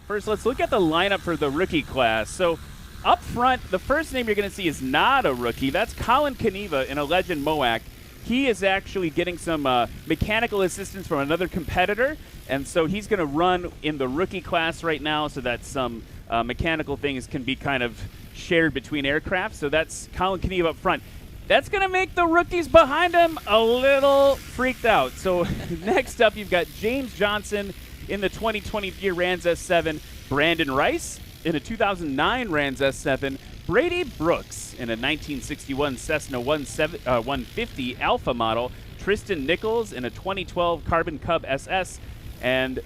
First, let's look at the lineup for the rookie class. So up front, the first name you're going to see is not a rookie. That's Colin Kaniva in a Legend MOAC. He is actually getting some mechanical assistance from another competitor, and so he's going to run in the rookie class right now so that some mechanical things can be kind of shared between aircraft. So that's Colin Kaniva up front. That's going to make the rookies behind him a little freaked out. So next up, you've got James Johnson in the 2023 Rans S7, Brandon Rice in a 2009 Rans S7, Brady Brooks in a 1961 Cessna 150 Alpha model, Tristan Nichols in a 2012 Carbon Cub SS, and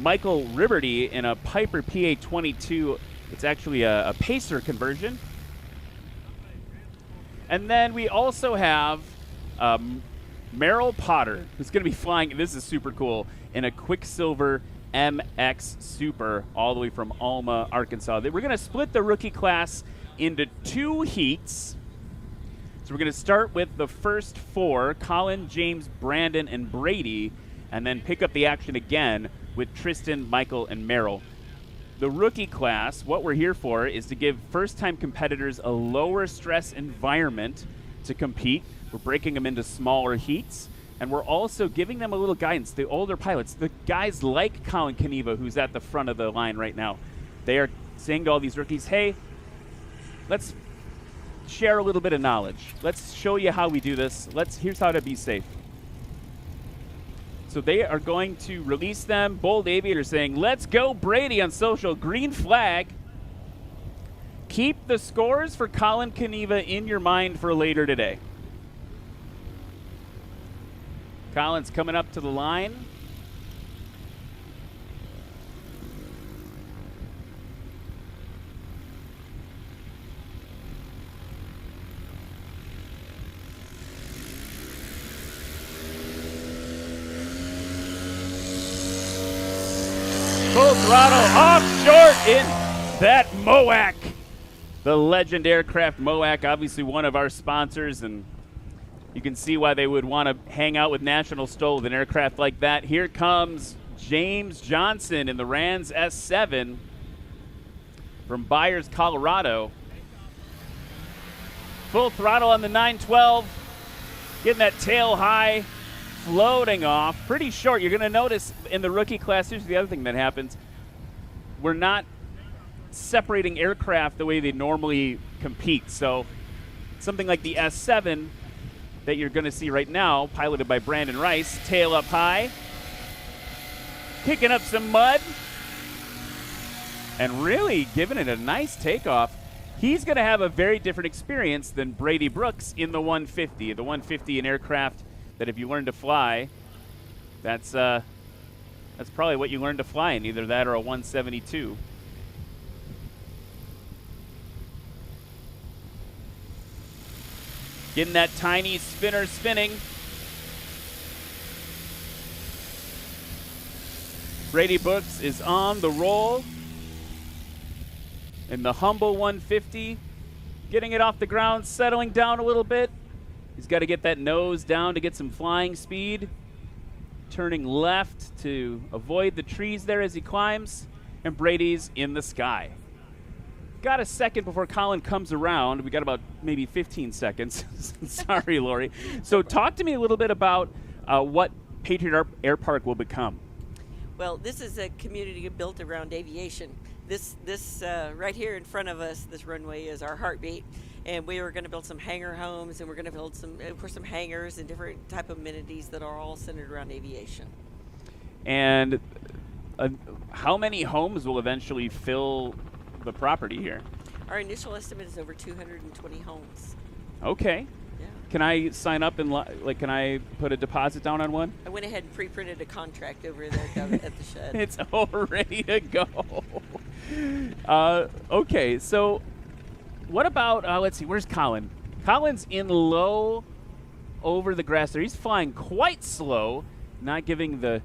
Michael Riberty in a Piper PA-22. It's actually a Pacer conversion. And then we also have Merrill Potter, who's going to be flying, this is super cool, in a Quicksilver MX Super all the way from Alma, Arkansas. We're going to split the rookie class into 2 heats. So we're going to start with the first 4, Colin, James, Brandon, and Brady, and then pick up the action again with Tristan, Michael, and Merrill. The rookie class, what we're here for is to give first-time competitors a lower stress environment to compete. We're breaking them into smaller heats, and we're also giving them a little guidance. The older pilots, the guys like Colin Kaniva, who's at the front of the line right now, they are saying to all these rookies, hey, let's share a little bit of knowledge. Let's show you how we do this. Here's how to be safe. So they are going to release them. Bold Aviator saying, let's go Brady on social. Green flag. Keep the scores for Colin Kaniva in your mind for later today. Colin's coming up to the line. Full throttle off short in that MOAC. The Legend Aircraft MOAC, obviously one of our sponsors, and you can see why they would want to hang out with National STOL with an aircraft like that. Here comes James Johnson in the Rans S7 from Byers, Colorado. Full throttle on the 912, getting that tail high, floating off. Pretty short. You're going to notice in the rookie class, here's the other thing that happens. We're not separating aircraft the way they normally compete. So something like the S7 that you're going to see right now, piloted by Brandon Rice, tail up high, kicking up some mud, and really giving it a nice takeoff. He's going to have a very different experience than Brady Brooks in the 150. The 150, an aircraft that if you learn to fly, that's probably what you learn to fly in, either that or a 172. Getting that tiny spinner spinning. Brady Brooks is on the roll in the humble 150, getting it off the ground, settling down a little bit. He's got to get that nose down to get some flying speed. Turning left to avoid the trees there as he climbs, and Brady's in the sky. Got a second before Colin comes around. We got about maybe 15 seconds. Sorry, Lori. So talk to me a little bit about what Patriot Air Park will become. Well, this is a community built around aviation. This right here in front of us, this runway is our heartbeat. And we are going to build some hangar homes, and we're going to build some hangars and different type of amenities that are all centered around aviation. And how many homes will eventually fill the property here? Our initial estimate is over 220 homes. Okay. Yeah. Can I sign up and can I put a deposit down on one? I went ahead and pre-printed a contract over there down at the shed. It's all ready to go. Okay, so what about, let's see, where's Colin? Colin's in low over the grass there. He's flying quite slow, not giving the...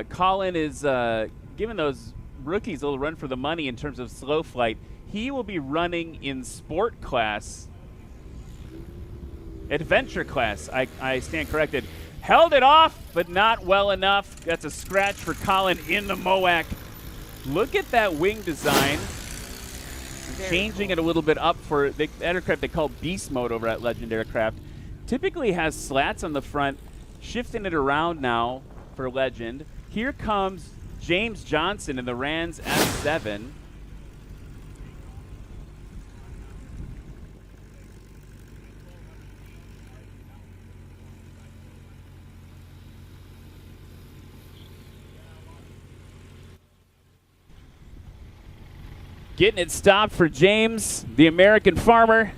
Colin is giving those rookies a little run for the money in terms of slow flight. He will be running in sport class, adventure class. I stand corrected. Held it off, but not well enough. That's a scratch for Colin in the MOAC. Look at that wing design. Changing it a little bit up for the aircraft they call Beast Mode over at Legend Aircraft. Typically has slats on the front, shifting it around now for Legend. Here comes James Johnson in the Rans S7. Getting it stopped for James, the American farmer.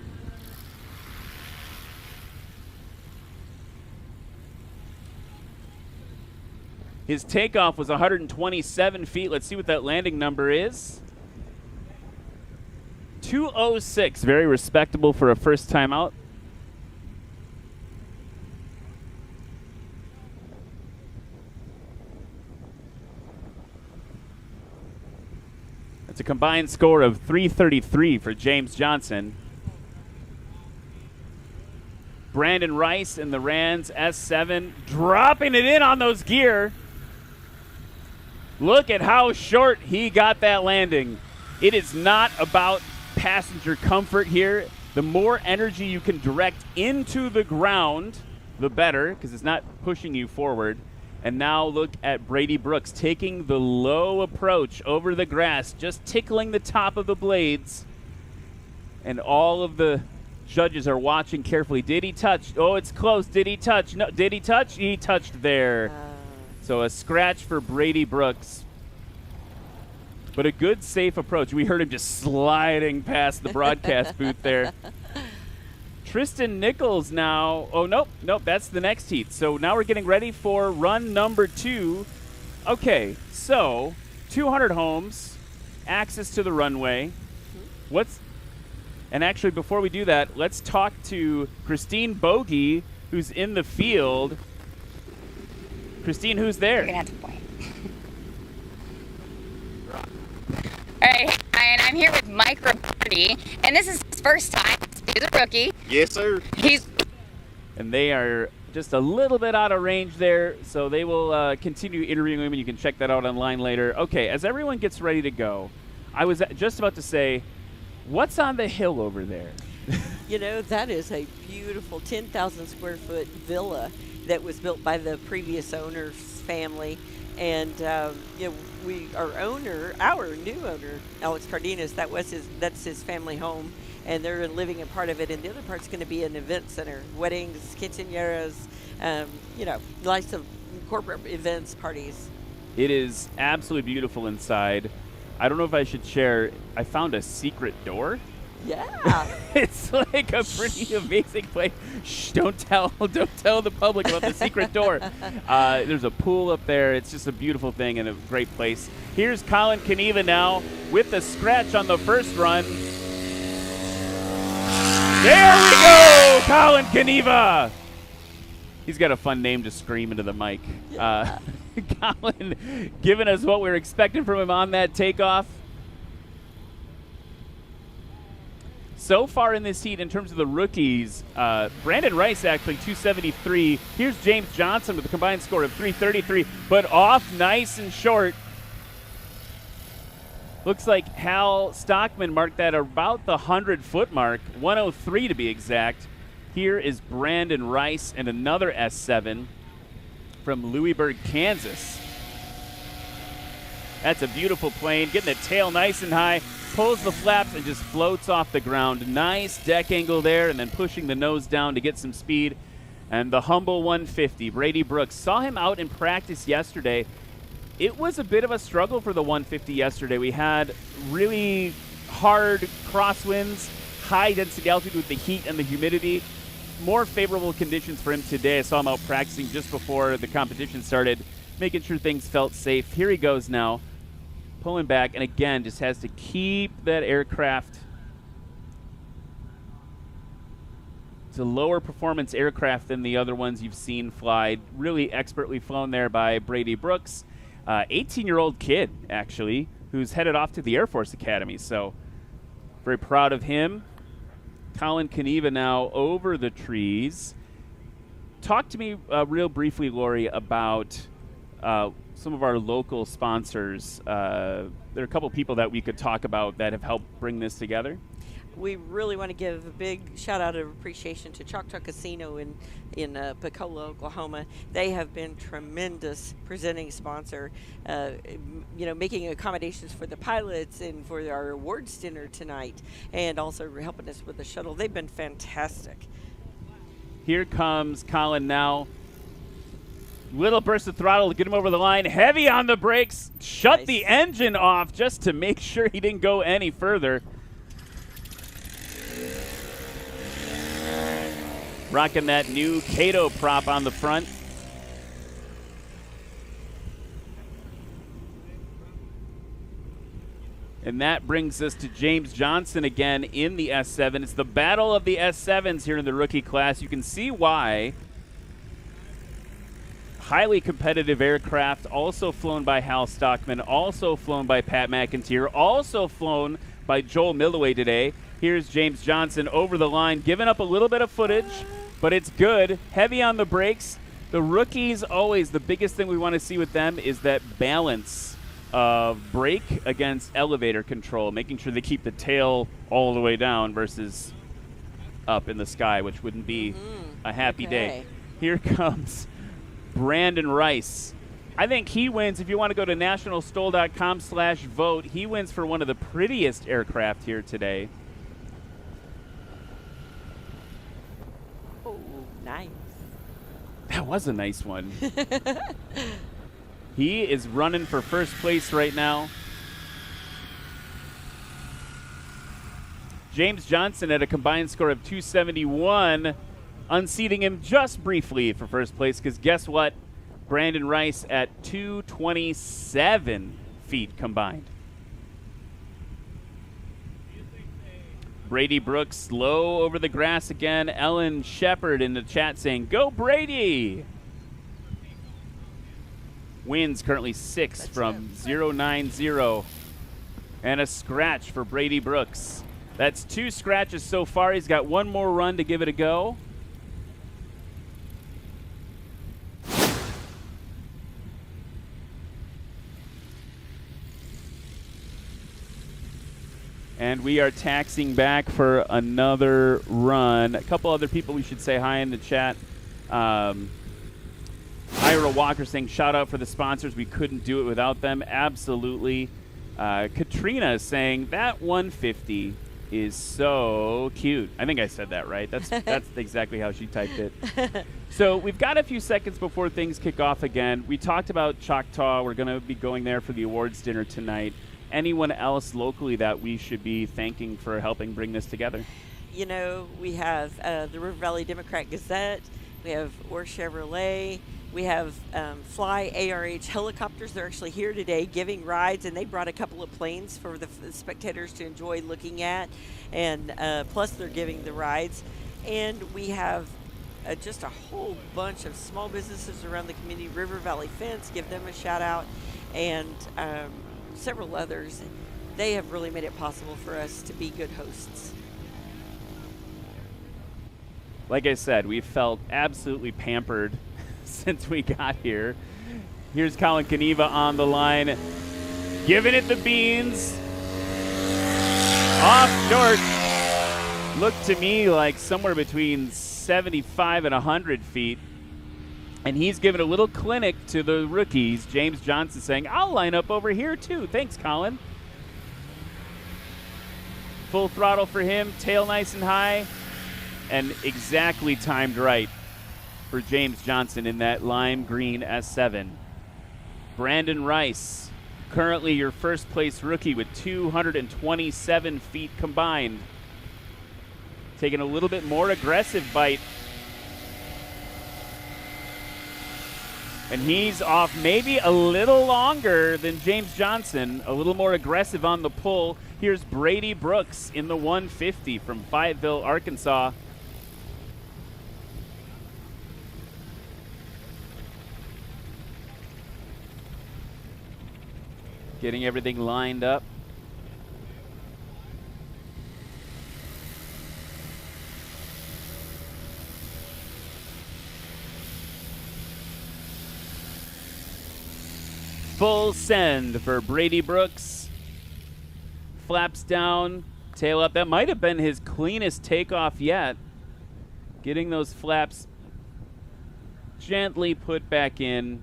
His takeoff was 127 feet. Let's see what that landing number is. 206, very respectable for a first time out. It's a combined score of 333 for James Johnson. Brandon Rice in the Rans S7 dropping it in on those gear. Look at how short he got that landing. It is not about passenger comfort here. The more energy you can direct into the ground, the better, because it's not pushing you forward. And now look at Brady Brooks taking the low approach over the grass, just tickling the top of the blades. And all of the judges are watching carefully. Did he touch? Oh, it's close. Did he touch? No. Did he touch? He touched there. So a scratch for Brady Brooks. But a good, safe approach. We heard him just sliding past the broadcast booth there. Tristan Nichols now. Oh, nope. That's the next heat. So now we're getting ready for run number 2. Okay, so 200 homes, access to the runway. And actually, before we do that, let's talk to Christine Bogey, who's in the field. Christine, who's there? You're going to have to point. All right, and I'm here with Mike Roberti, and this is his first time. He's a rookie. Yes, sir. And they are just a little bit out of range there, so they will continue interviewing him, and you can check that out online later. Okay, as everyone gets ready to go, I was just about to say, what's on the hill over there? You know, that is a beautiful 10,000 square foot villa that was built by the previous owner's family. And you know, our new owner, Alex Cardenas, that's his family home, and they're living in part of it, and the other part's going to be an event center, weddings, quinceañeras, you know, lots of corporate events, parties. It is absolutely beautiful inside. I don't know if I should share. I found a secret door. Yeah. It's like a pretty amazing place. Shh, don't tell the public about the secret door. There's a pool up there. It's just a beautiful thing and a great place. Here's Colin Kaniva now with the scratch on the first run. There we go, Colin Kaniva. He's got a fun name to scream into the mic. Colin giving us what we're expecting from him on that takeoff. So far in this heat, in terms of the rookies, Brandon Rice actually 273. Here's James Johnson with a combined score of 333, but off nice and short. Looks like Hal Stockman marked that about the 100-foot mark, 103 to be exact. Here is Brandon Rice and another S7 from Louisburg, Kansas. That's a beautiful plane, getting the tail nice and high, pulls the flaps and just floats off the ground. Nice deck angle there, and then pushing the nose down to get some speed. And the humble 150, Brady Brooks. Saw him out in practice yesterday. It was a bit of a struggle for the 150 yesterday. We had really hard crosswinds, high density altitude with the heat and the humidity. More favorable conditions for him today. I saw him out practicing just before the competition started, making sure things felt safe. Here he goes now, pulling back, and again, just has to keep that aircraft. It's a lower performance aircraft than the other ones you've seen fly. Really expertly flown there by Brady Brooks. 18-year-old kid, actually, who's headed off to the Air Force Academy. So very proud of him. Colin Kaniva now over the trees. talk to me real briefly, Lori, about some of our local sponsors. There are a couple people that we could talk about that have helped bring this together. We really want to give a big shout out of appreciation to Choctaw Casino in Pecola, Oklahoma. They have been tremendous presenting sponsor, making accommodations for the pilots and for our awards dinner tonight, and also helping us with the shuttle. They've been fantastic. Here comes Colin now. Little burst of throttle to get him over the line. Heavy on the brakes. Shut Nice. the engine off just to make sure he didn't go any further. Rocking that new Kato prop on the front. And that brings us to James Johnson again in the S7. It's the battle of the S7s here in the rookie class. You can see why. Highly competitive aircraft, also flown by Hal Stockman, also flown by Pat McIntyre, also flown by Joel Milloway today. Here's James Johnson over the line, giving up a little bit of footage, but it's good. Heavy on the brakes. The rookies, always the biggest thing we want to see with them is that balance of brake against elevator control, making sure they keep the tail all the way down versus up in the sky, which wouldn't be a happy day. Here comes Brandon Rice. I think he wins. If you want to go to nationalstol.com/vote, he wins for one of the prettiest aircraft here today. Oh, nice. That was a nice one. He is running for first place right now. James Johnson at a combined score of 271, unseating him just briefly for first place, because guess what? Brandon Rice at 227 feet combined. Brady Brooks low over the grass again. Ellen Shepard in the chat saying, "Go Brady!" Wins currently 6 from 090. And a scratch for Brady Brooks. That's 2 scratches so far. He's got one more run to give it a go. And we are taxiing back for another run. A couple other people we should say hi in the chat. Ira Walker saying, shout out for the sponsors. We couldn't do it without them. Absolutely. Katrina is saying, that 150 is so cute. I think I said that right. That's exactly how she typed it. So we've got a few seconds before things kick off again. We talked about Choctaw. We're going to be going there for the awards dinner tonight. Anyone else locally that we should be thanking for helping bring this together? You know, we have the River Valley Democrat Gazette. We have Orr Chevrolet. We have Fly ARH helicopters. They're actually here today giving rides, and they brought a couple of planes for the spectators to enjoy looking at. And plus, they're giving the rides. And we have just a whole bunch of small businesses around the community. River Valley Fence, give them a shout out. And several others. They have really made it possible for us to be good hosts. Like I said, we've felt absolutely pampered since we got here. Here's Colin Kaniva on the line, giving it the beans. Off short. Looked to me like somewhere between 75 and 100 feet. And he's giving a little clinic to the rookies. James Johnson saying, I'll line up over here too. Thanks, Colin. Full throttle for him, tail nice and high, and exactly timed right for James Johnson in that lime green S7. Brandon Rice, currently your first place rookie with 227 feet combined. Taking a little bit more aggressive bite. And he's off maybe a little longer than James Johnson, a little more aggressive on the pull. Here's Brady Brooks in the 150 from Fayetteville, Arkansas. Getting everything lined up. Full send for Brady Brooks. Flaps down, tail up. That might have been his cleanest takeoff yet. Getting those flaps gently put back in.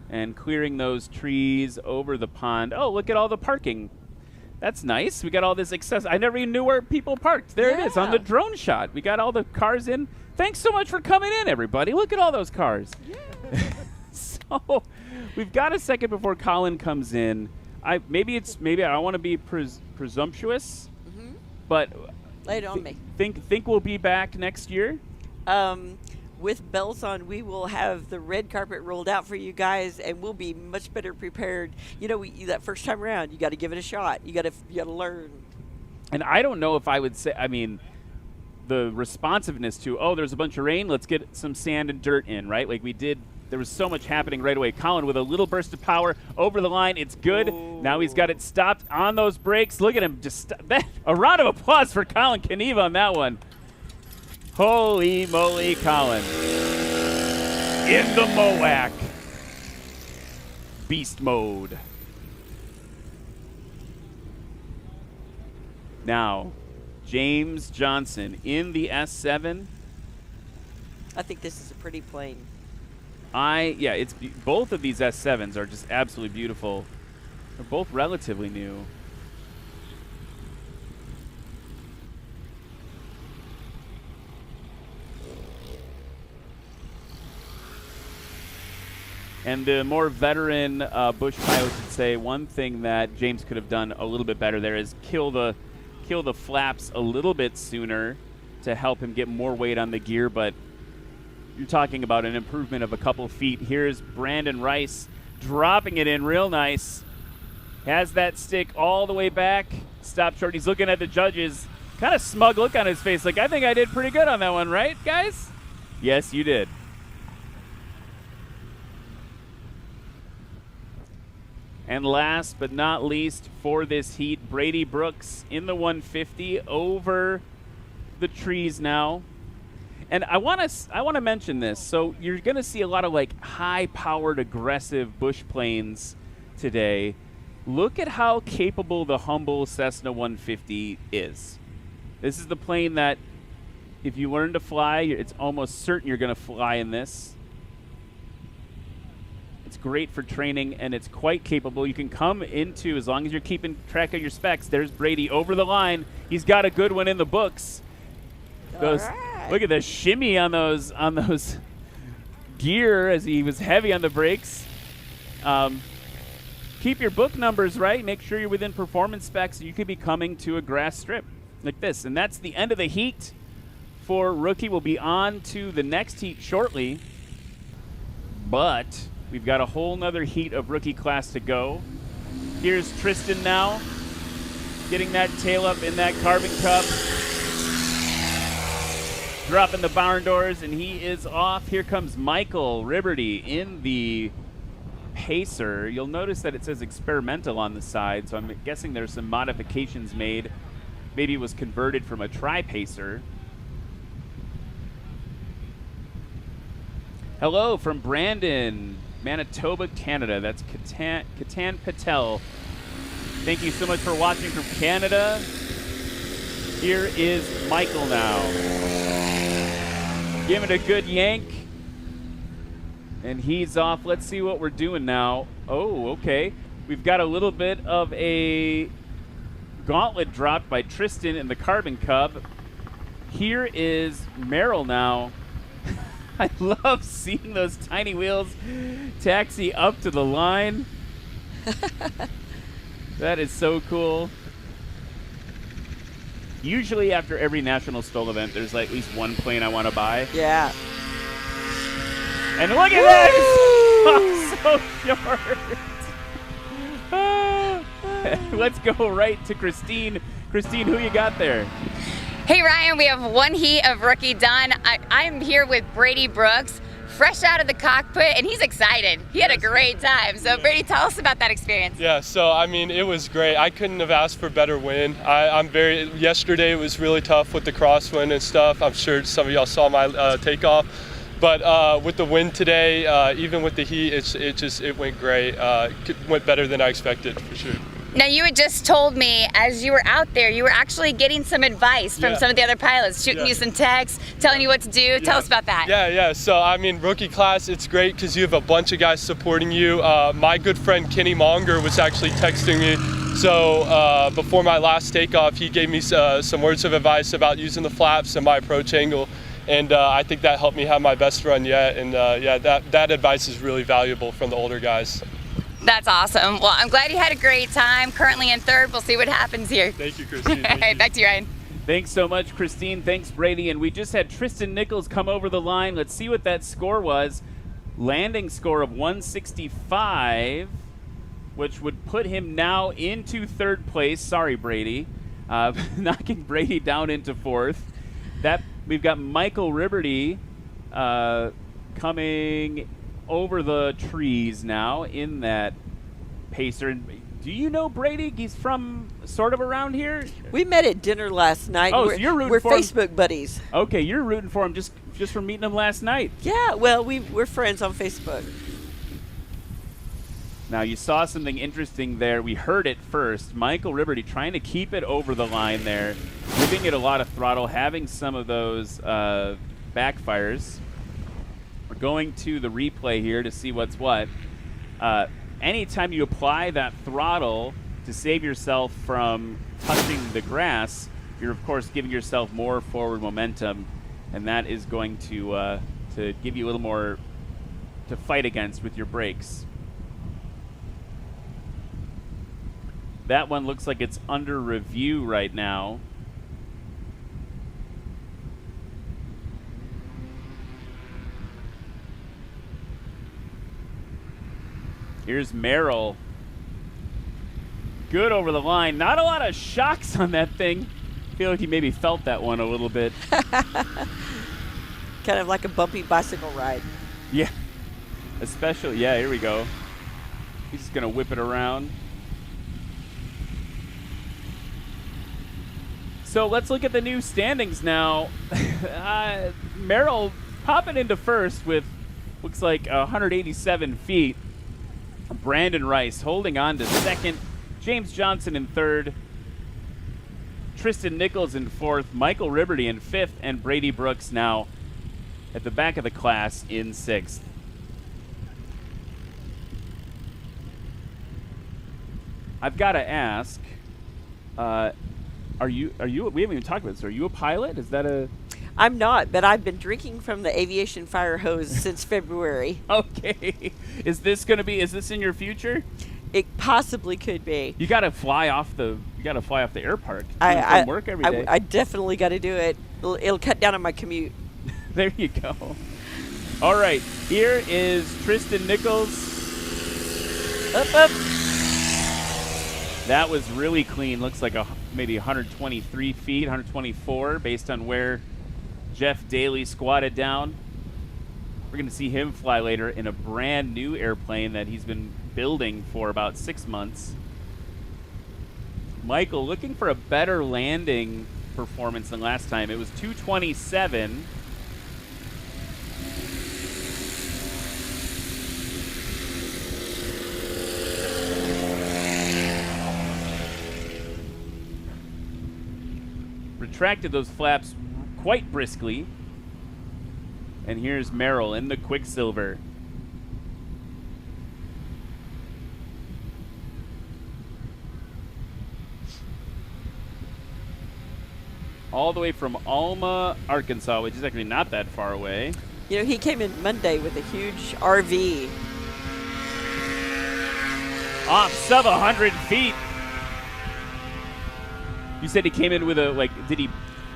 And clearing those trees over the pond. Oh, look at all the parking. That's nice. We got all this access. I never even knew where people parked. There it is on the drone shot. We got all the cars in. Thanks so much for coming in, everybody. Look at all those cars. Yeah. So we've got a second before Colin comes in. Maybe I don't want to be presumptuous, but lay it on me. Think we'll be back next year. With bells on, we will have the red carpet rolled out for you guys, and we'll be much better prepared. You know, that first time around, you got to give it a shot. You got to learn. And I don't know if I would say. I mean, the responsiveness to there's a bunch of rain. Let's get some sand and dirt in, right? Like we did. There was so much happening right away. Colin with a little burst of power over the line. It's good. Ooh. Now he's got it stopped on those brakes. Look at him. A round of applause for Colin Kneve on that one. Holy moly, Colin. In the MOAC. Beast mode. Now, James Johnson in the S7. I think this is a pretty plane. It's both of these S7s are just absolutely beautiful. They're both relatively new. And the more veteran Bush pilots would say one thing that James could have done a little bit better there is kill the flaps a little bit sooner to help him get more weight on the gear. But you're talking about an improvement of a couple feet. Here's Brandon Rice dropping it in real nice. Has that stick all the way back. Stop short. He's looking at the judges. Kind of smug look on his face. Like, I think I did pretty good on that one, right, guys? Yes, you did. And last but not least for this heat, Brady Brooks in the 150 over the trees now. And I want to mention this. So you're going to see a lot of like high-powered, aggressive bush planes today. Look at how capable the humble Cessna 150 is. This is the plane that if you learn to fly, it's almost certain you're going to fly in this. It's great for training, and it's quite capable. You can come into, as long as you're keeping track of your specs, there's Brady over the line. He's got a good one in the books. Look at the shimmy on those gear as he was heavy on the brakes. Keep your book numbers right. Make sure you're within performance specs. You could be coming to a grass strip like this. And that's the end of the heat for rookie. We'll be on to the next heat shortly. But we've got a whole nother heat of rookie class to go. Here's Tristan now, getting that tail up in that carbon cup. Dropping the barn doors, and he is off. Here comes Michael Ribberty in the Pacer. You'll notice that it says experimental on the side, so I'm guessing there's some modifications made. Maybe it was converted from a tri-Pacer. Hello from Brandon, Manitoba, Canada. That's Katan Patel. Thank you so much for watching from Canada. Here is Michael now. Give it a good yank. And he's off. Let's see what we're doing now. Oh, okay. We've got a little bit of a gauntlet dropped by Tristan in the Carbon Cub. Here is Merrill now. I love seeing those tiny wheels taxi up to the line. That is so cool. Usually after every National STOL event, there's like at least one plane I want to buy. Yeah. And look at that! It's so short. Let's go right to Christine. Christine, who you got there? Hey Ryan, we have one heat of rookie done. I'm here with Brady Brooks, fresh out of the cockpit, and he's excited. He had a great time. So Brady, tell us about that experience. Yeah, so I mean, it was great. I couldn't have asked for a better win. Yesterday it was really tough with the crosswind and stuff. I'm sure some of y'all saw my takeoff. But with the wind today, even with the heat, it went great. Went better than I expected, for sure. Now, you had just told me as you were out there, you were actually getting some advice from some of the other pilots, shooting you some texts, telling you what to do. Tell us about that. Yeah. So, I mean, rookie class, it's great because you have a bunch of guys supporting you. My good friend Kenny Monger was actually texting me. So before my last takeoff, he gave me some words of advice about using the flaps and my approach angle. And I think that helped me have my best run yet. And that advice is really valuable from the older guys. That's awesome. Well, I'm glad you had a great time. Currently in third. We'll see what happens here. Thank you, Christine. All right, back to you, Ryan. Thanks so much, Christine. Thanks, Brady. And we just had Tristan Nichols come over the line. Let's see what that score was. Landing score of 165, which would put him now into third place. Sorry, Brady. Knocking Brady down into fourth. We've got Michael Ribberty coming over the trees now in that pacer. Do you know Brady? He's from sort of around here. We met at dinner last night. Oh, so you're rooting we're for him? Facebook buddies. Okay, you're rooting for him just from meeting him last night. Yeah, well, we're friends on Facebook. Now, you saw something interesting there. We heard it first. Michael Ribberty trying to keep it over the line there, giving it a lot of throttle, having some of those backfires. We're going to the replay here to see what's what. Anytime you apply that throttle to save yourself from touching the grass, you're, of course, giving yourself more forward momentum, and that is going to give you a little more to fight against with your brakes. That one looks like it's under review right now. Here's Merrill. Good over the line. Not a lot of shocks on that thing. I feel like he maybe felt that one a little bit. Kind of like a bumpy bicycle ride. Yeah. Especially, yeah, here we go. He's just going to whip it around. So let's look at the new standings now. Merrill popping into first with looks like 187 feet. Brandon Rice holding on to second. James Johnson in third. Tristan Nichols in fourth. Michael Ribberty in fifth. And Brady Brooks now at the back of the class in sixth. I've got to ask, are you, we haven't even talked about this. Are you a pilot? Is that a... I'm not, but I've been drinking from the aviation fire hose since February. Okay. Is this in your future? It possibly could be. You got to fly off the air park. I work every day. I definitely got to do it. It'll cut down on my commute. There you go. All right. Here is Tristan Nichols. Up. That was really clean. Looks like maybe 123 feet, 124 based on where Jeff Daly squatted down. We're going to see him fly later in a brand new airplane that he's been building for about 6 months. Michael looking for a better landing performance than last time. It was 227. Retracted those flaps quite briskly. And here's Merrill in the Quicksilver. All the way from Alma, Arkansas, which is actually not that far away. You know, he came in Monday with a huge RV. Off sub 100 feet. You said he came in with did he?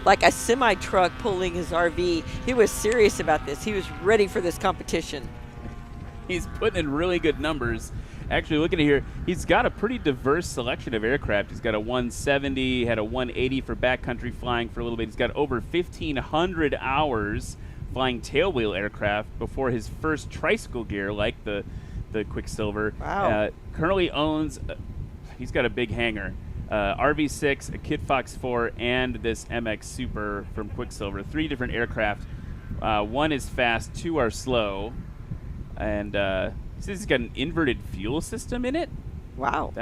Like a semi-truck pulling his RV. He was serious about this. He was ready for this competition. He's putting in really good numbers. Actually, looking at here, he's got a pretty diverse selection of aircraft. He's got a 170, had a 180 for backcountry flying for a little bit. He's got over 1,500 hours flying tailwheel aircraft before his first tricycle gear, like the Quicksilver. Wow. Currently owns, he's got a big hangar. RV6, a Kit Fox 4, and this MX Super from Quicksilver. 3 different aircraft. 1 is fast, 2 are slow. And this has got an inverted fuel system in it. Wow.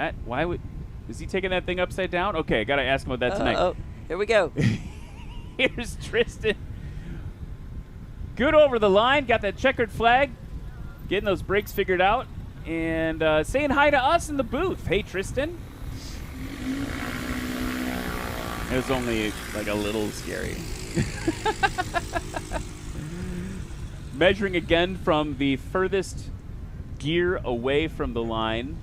Is he taking that thing upside down? Okay, I got to ask him about that tonight. Oh, here we go. Here's Tristan. Good over the line, got that checkered flag, getting those brakes figured out, and saying hi to us in the booth. Hey, Tristan. It was only like a little scary. Measuring again from the furthest gear away from the line.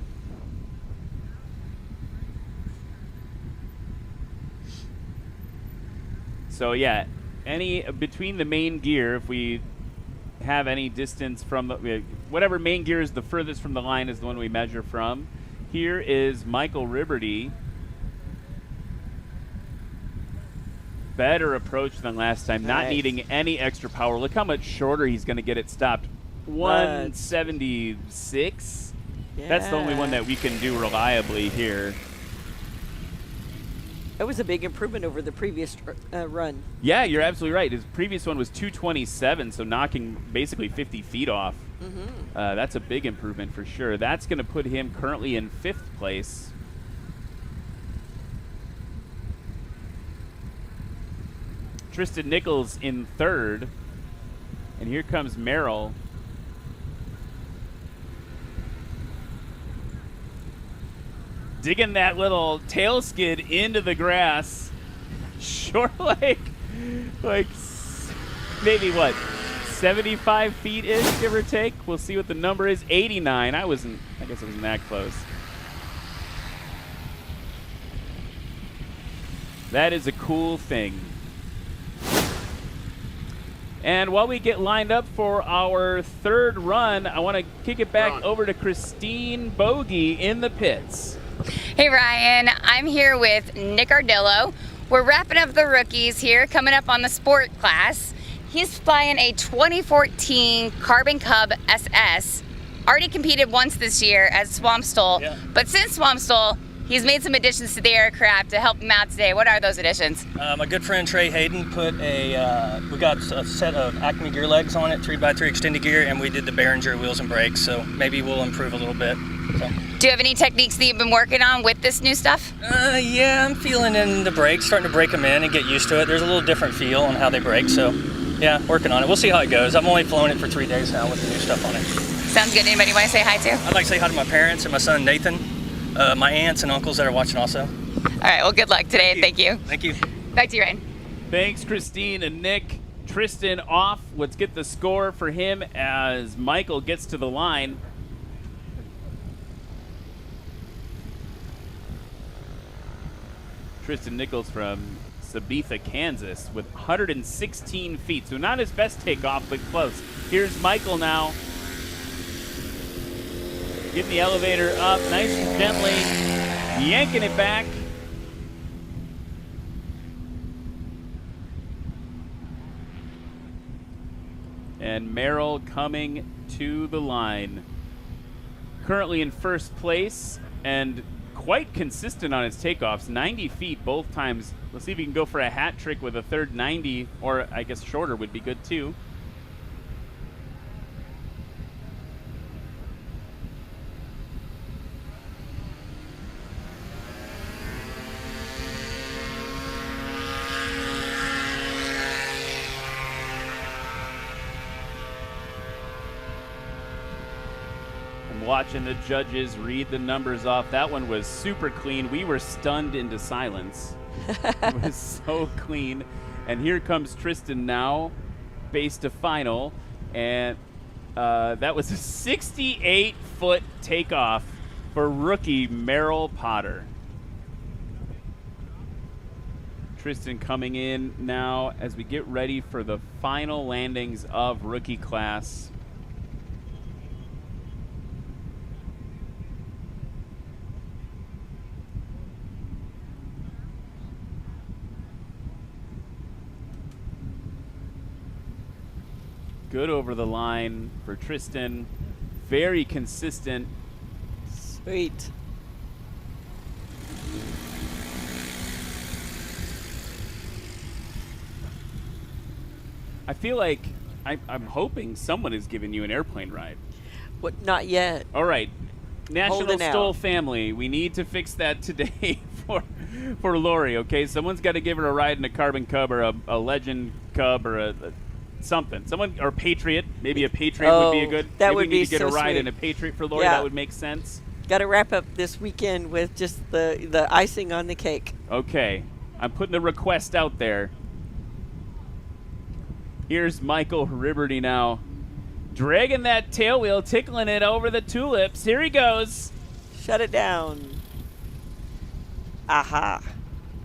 So yeah, between the main gear, if we have any distance from whatever main gear is the furthest from the line is the one we measure from. Here is Michael Riberty. Better approach than last time, not needing any extra power. Look how much shorter he's going to get it stopped. 176. Yeah. That's the only one that we can do reliably here. That was a big improvement over the previous run. Yeah, you're absolutely right. His previous one was 227, so knocking basically 50 feet off. That's a big improvement for sure. That's going to put him currently in 5th place. Tristan Nichols in 3rd. And here comes Merrill. Digging that little tail skid into the grass. Sure, like maybe what, 75 feet-ish, give or take. We'll see what the number is. 89. I guess it wasn't that close. That is a cool thing. And while we get lined up for our 3rd run, I want to kick it back over to Christine Bogey in the pits. Hey Ryan, I'm here with Nick Ardillo. We're wrapping up the rookies here, coming up on the sport class. He's flying a 2014 Carbon Cub SS. Already competed once this year as Swamp STOL, but since Swamp STOL, he's made some additions to the aircraft to help him out today. What are those additions? My good friend Trey Hayden put we got a set of Acme gear legs on it, 3x3 extended gear, and we did the Behringer wheels and brakes, so maybe we'll improve a little bit. So. Do you have any techniques that you've been working on with this new stuff? Yeah, I'm feeling in the brakes, starting to break them in and get used to it. There's a little different feel on how they brake, so yeah, working on it. We'll see how it goes. I've only flown it for 3 days now with the new stuff on it. Sounds good. Anybody want to say hi to? I'd like to say hi to my parents and my son Nathan, my aunts and uncles that are watching also. All right, well, good luck today, and thank you. Thank you. Back to you, Ryan. Thanks, Christine and Nick. Tristan off. Let's get the score for him as Michael gets to the line. Tristan Nichols from Sabetha, Kansas with 116 feet. So not his best takeoff, but close. Here's Michael now. Getting the elevator up nice and gently. Yanking it back. And Merrill coming to the line. Currently in 1st place and quite consistent on his takeoffs. 90 feet both times. Let's see if he can go for a hat trick with a 3rd 90, or I guess shorter would be good too. Watching the judges read the numbers off. That one was super clean. We were stunned into silence. It was so clean. And here comes Tristan now, base to final. And that was a 68-foot takeoff for rookie Merrill Potter. Tristan coming in now as we get ready for the final landings of rookie class. Good over the line for Tristan. Very consistent. Sweet. I feel like I'm hoping someone is giving you an airplane ride. What? Not yet. All right. National Holding out. STOL family, we need to fix that today for Lori, okay? Someone's got to give her a ride in a Carbon Cub or a Legend Cub or a something. Someone, or Patriot. Maybe a Patriot would be a good. That maybe would we need be to get so a ride sweet. in a Patriot for Lori. Yeah. That would make sense. Got to wrap up this weekend with just the icing on the cake. Okay. I'm putting the request out there. Here's Michael Riberty now. Dragging that tail wheel, tickling it over the tulips. Here he goes. Shut it down. Aha.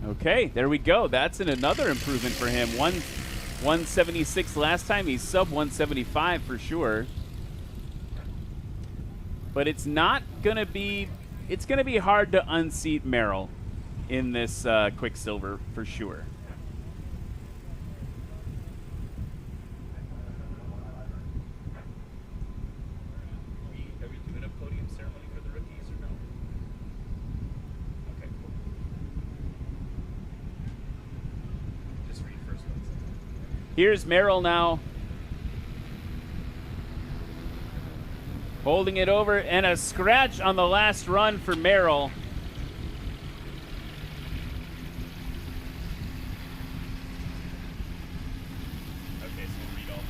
Okay, there we go. That's another improvement for him. 176 last time. He's sub 175 for sure. But it's not going to be, it's going to be hard to unseat Merrill in this Quicksilver for sure. Are we doing a podium ceremony for the rookies or no? Okay, cool. Just read first ones. Here's Merrill now. Holding it over, and a scratch on the last run for Merrill. Okay, so we'll read all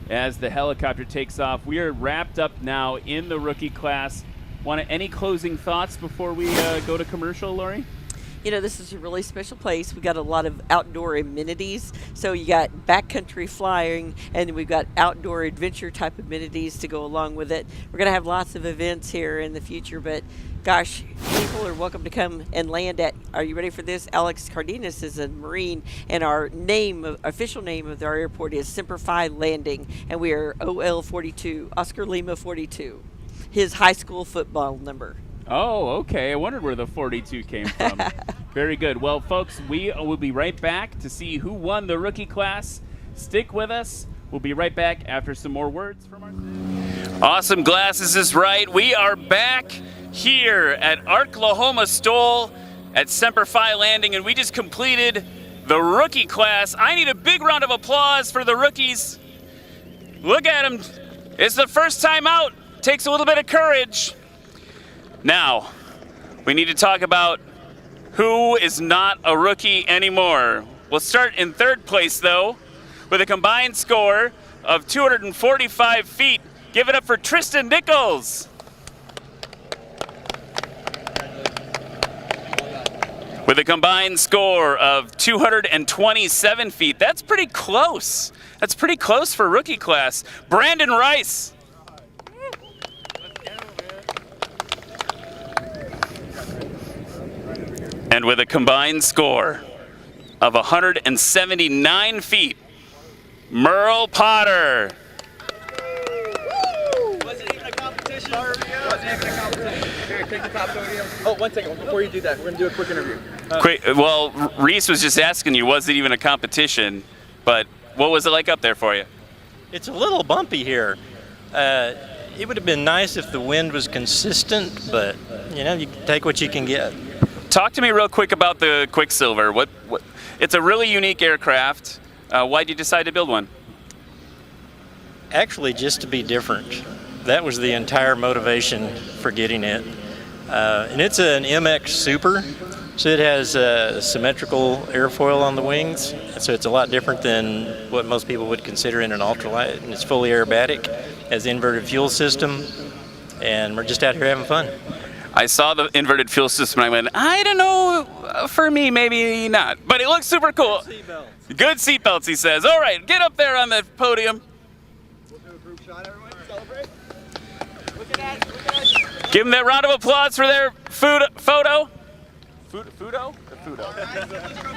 three. As the helicopter takes off, we are wrapped up now in the rookie class. Any closing thoughts before we go to commercial, Lori? You know, this is a really special place. We got a lot of outdoor amenities. So you got backcountry flying, and we've got outdoor adventure type amenities to go along with it. We're going to have lots of events here in the future, but gosh, people are welcome to come and land at, are you ready for this? Alex Cardenas is a Marine, and our official name of our airport is Semper Fi Landing, and we are OL 42, Oscar Lima 42, his high school football number. Oh, okay. I wondered where the 42 came from. Very good. Well, folks, we will be right back to see who won the rookie class. Stick with us. We'll be right back after some more words from our... Awesome Glasses is right. We are back here at Arklahoma STOL at Semper Fi Landing, and we just completed the rookie class. I need a big round of applause for the rookies. Look at them. It's the first time out. Takes a little bit of courage. Now, we need to talk about who is not a rookie anymore. We'll start in third place, though, with a combined score of 245 feet. Give it up for Tristan Nichols. With a combined score of 227 feet. That's pretty close. That's pretty close for rookie class. Brandon Rice. And with a combined score of 179 feet, Merle Potter. Wasn't even a competition. Here, take the top podium. Oh, one second. Before you do that, we're going to do a quick interview. Well, Reese was just asking you, was it even a competition? But what was it like up there for you? It's a little bumpy here. It would have been nice if the wind was consistent, but you know, you take what you can get. Talk to me real quick about the Quicksilver. What? It's a really unique aircraft. Why did you decide to build one? Actually, just to be different. That was the entire motivation for getting it. And it's an MX Super, so it has symmetrical airfoil on the wings. So it's a lot different than what most people would consider in an ultralight. And it's fully aerobatic, has inverted fuel system, and we're just out here having fun. I saw the inverted fuel system and I went, I don't know, for me, maybe not. But it looks super cool. Good seatbelts, he says. All right, get up there on the podium. We'll do a group shot, everyone. Celebrate. Look at that. Look at that. Give them that round of applause for their photo. Fudo? Guys, let's go